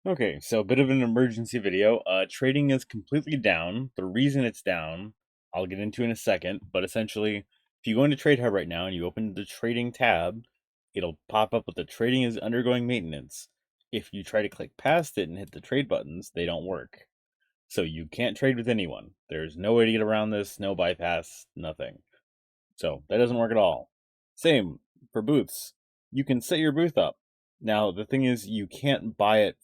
Okay, so a bit of an emergency video. Trading is completely down. The reason it's down, I'll get into in a second, but essentially, if you go into Trade Hub right now and you open the trading tab, it'll pop up with the trading is undergoing maintenance. If you try to click past it and hit the trade buttons, they don't work. So you can't trade with anyone. There's no way to get around this, no bypass, nothing. So that doesn't work at all. Same for booths. You can set your booth up. Now the thing is you can't buy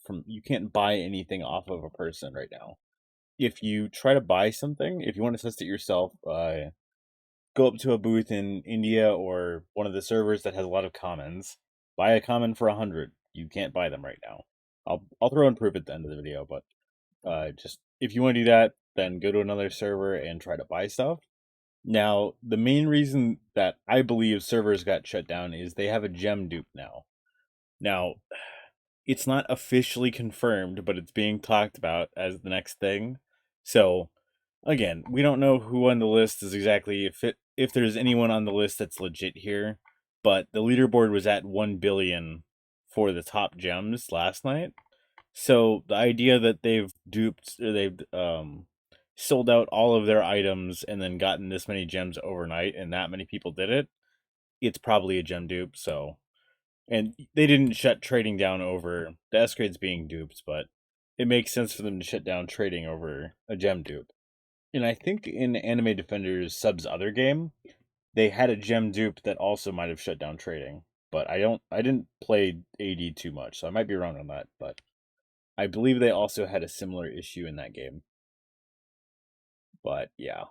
anything off of a person right now. If you try to buy something, if you want to test it yourself, go up to a booth in India or one of the servers that has a lot of commons. Buy a common for 100. You can't buy them right now. I'll throw in proof at the end of the video, but just if you want to do that, then go to another server and try to buy stuff. Now, the main reason that I believe servers got shut down is they have a gem dupe now. Now, it's not officially confirmed, but it's being talked about as the next thing. So, again, we don't know who on the list is exactly if there's anyone on the list that's legit here, but the leaderboard was at 1 billion for the top gems last night. So the idea that they've sold out all of their items and then gotten this many gems overnight and that many people did it, it's probably a gem dupe. So, and they didn't shut trading down over the S grades being duped, but it makes sense for them to shut down trading over a gem dupe. And I think in Anime Defenders Sub's other game, they had a gem dupe that also might have shut down trading. But I didn't play AD too much, so I might be wrong on that, but I believe they also had a similar issue in that game. But yeah,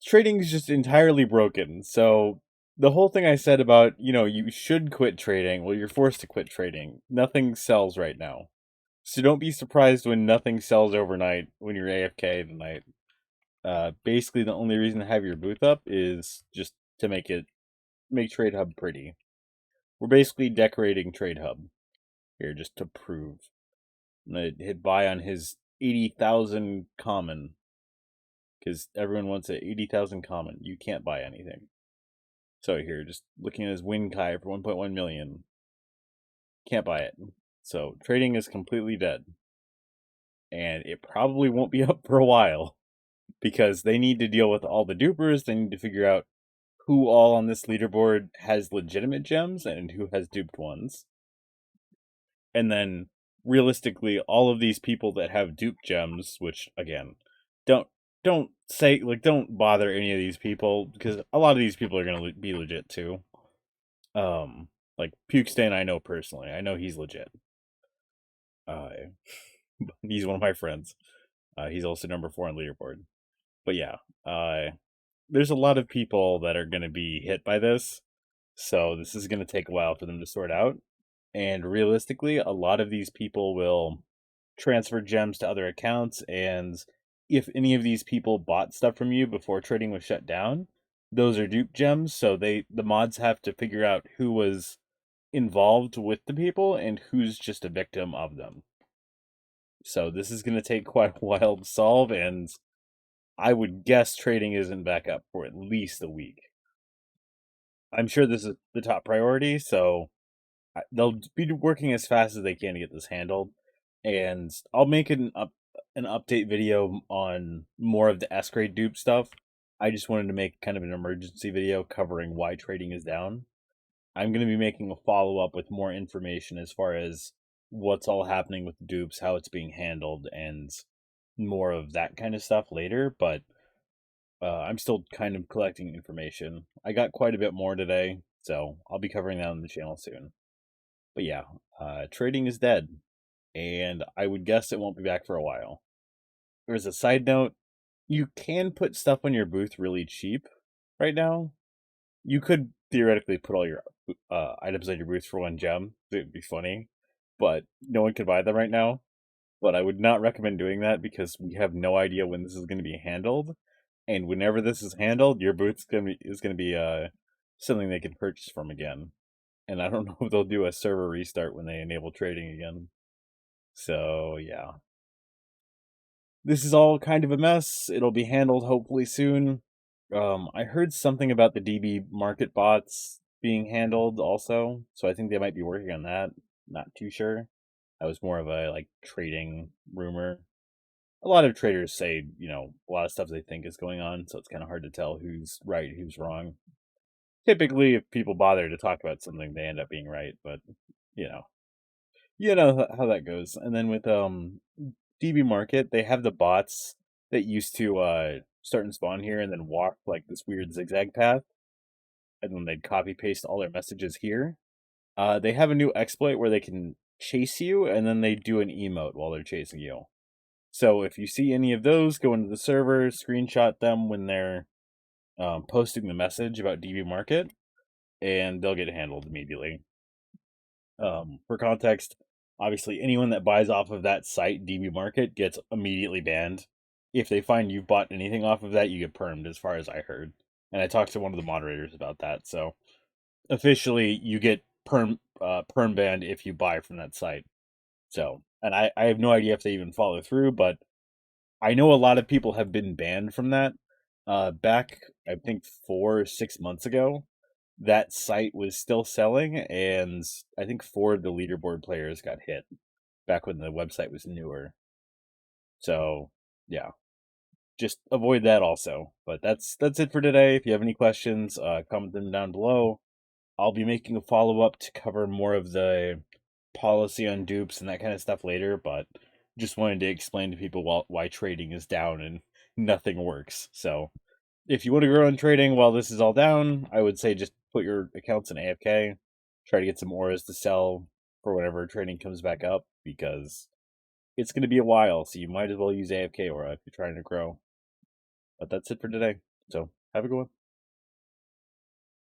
trading is just entirely broken. So the whole thing I said about, you should quit trading, well, you're forced to quit trading. Nothing sells right now. So don't be surprised when nothing sells overnight when you're AFK tonight. Basically, the only reason to have your booth up is just to make Trade Hub pretty. We're basically decorating Trade Hub here just to prove. I'm gonna hit buy on his 80,000 common because everyone wants a 80,000 common. You can't buy anything. So here, just looking at his Winkai for 1.1 million. Can't buy it. So trading is completely dead. And it probably won't be up for a while because they need to deal with all the dupers. They need to figure out who all on this leaderboard has legitimate gems and who has duped ones. And then realistically, all of these people that have dupe gems, which again, don't don't bother any of these people because a lot of these people are gonna be legit too. Like Pukestain, I know personally. I know he's legit. Uh, he's one of my friends. He's also number 4 on leaderboard. But yeah, there's a lot of people that are gonna be hit by this, so this is gonna take a while for them to sort out. And realistically, a lot of these people will transfer gems to other accounts, and if any of these people bought stuff from you before trading was shut down, those are dupe gems, so the mods have to figure out who was involved with the people and who's just a victim of them. So this is going to take quite a while to solve, and I would guess trading isn't back up for at least a week. I'm sure this is the top priority, so they'll be working as fast as they can to get this handled, and I'll make an update video on more of the S grade dupe stuff. I just wanted to make kind of an emergency video covering why trading is down. I'm going to be making a follow up with more information as far as what's all happening with the dupes, how it's being handled, and more of that kind of stuff later. But I'm still kind of collecting information. I got quite a bit more today, so I'll be covering that on the channel soon. But yeah, trading is dead, and I would guess it won't be back for a while. There's a side note: you can put stuff on your booth really cheap right now. You could theoretically put all your items on your booth for 1 gem. It'd be funny, but no one could buy them right now. But I would not recommend doing that because we have no idea when this is going to be handled. And whenever this is handled, your booth is gonna be something they can purchase from again. And I don't know if they'll do a server restart when they enable trading again. So yeah, this is all kind of a mess. It'll be handled hopefully soon. I heard something about the DB market bots being handled also, so I think they might be working on that. not too sure. That was more of a like trading rumor. A lot of traders say, a lot of stuff they think is going on, so it's kind of hard to tell who's right, who's wrong. Typically, if people bother to talk about something, they end up being right, but you know, how that goes. And then with DB Market, they have the bots that used to start and spawn here and then walk like this weird zigzag path, and then they'd copy paste all their messages here. They have a new exploit where they can chase you, and then they do an emote while they're chasing you. So if you see any of those, go into the server, screenshot them when they're posting the message about DB Market, and they'll get handled immediately. For context, obviously anyone that buys off of that site, DB Market, gets immediately banned. If they find you've bought anything off of that, you get permed, as far as I heard. And I talked to one of the moderators about that. So officially, you get perm banned if you buy from that site. So, and I have no idea if they even follow through, but I know a lot of people have been banned from that. Back, I think 4 or 6 months ago, that site was still selling, and I think 4 of the leaderboard players got hit back when the website was newer. So, yeah, just avoid that also. But that's it for today. If you have any questions, comment them down below. I'll be making a follow up to cover more of the policy on dupes and that kind of stuff later, but just wanted to explain to people why trading is down and nothing works. So if you want to grow in trading while this is all down, I would say just put your accounts in AFK, try to get some auras to sell for whenever trading comes back up, because it's going to be a while, so you might as well use AFK aura if you're trying to grow. But that's it for today. So have a good one.